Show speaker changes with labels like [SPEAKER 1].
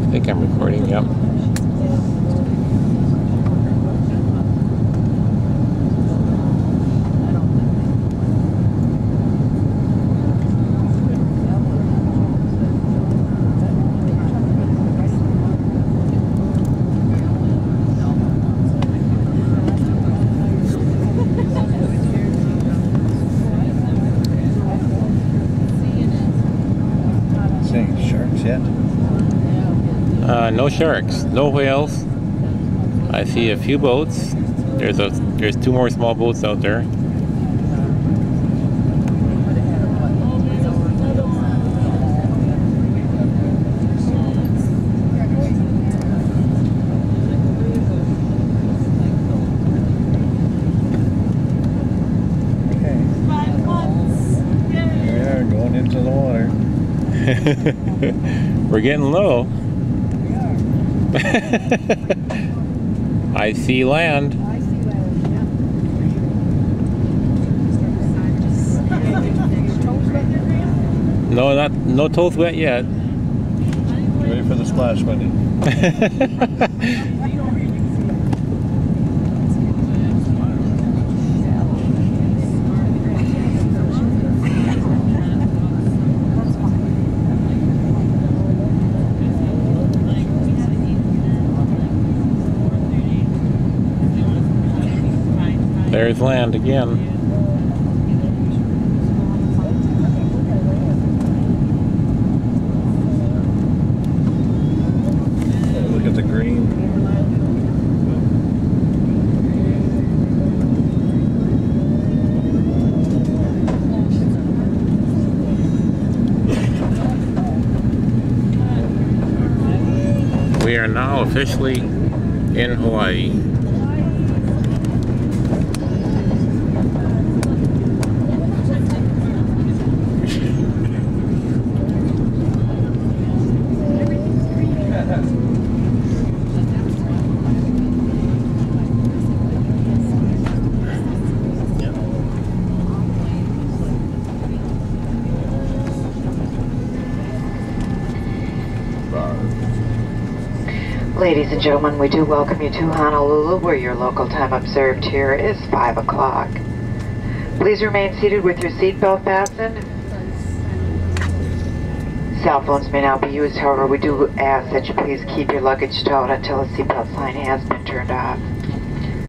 [SPEAKER 1] I think I'm recording, yep.
[SPEAKER 2] Sharks yet?
[SPEAKER 1] No sharks, no whales. I see a few boats. There's two more small boats out there.
[SPEAKER 2] Okay. Here we are going into the water.
[SPEAKER 1] We're getting low. I see land. No toes wet yet.
[SPEAKER 2] Ready for the splash, buddy.
[SPEAKER 1] There's land again.
[SPEAKER 2] Oh, look at the green.
[SPEAKER 1] We are now officially in Hawaii.
[SPEAKER 3] Ladies and gentlemen, we do welcome you to Honolulu, where your local time observed here is 5 o'clock. Please remain seated with your seatbelt fastened. Cell phones may not be used, however, we do ask that you please keep your luggage stowed until the seatbelt sign has been turned off.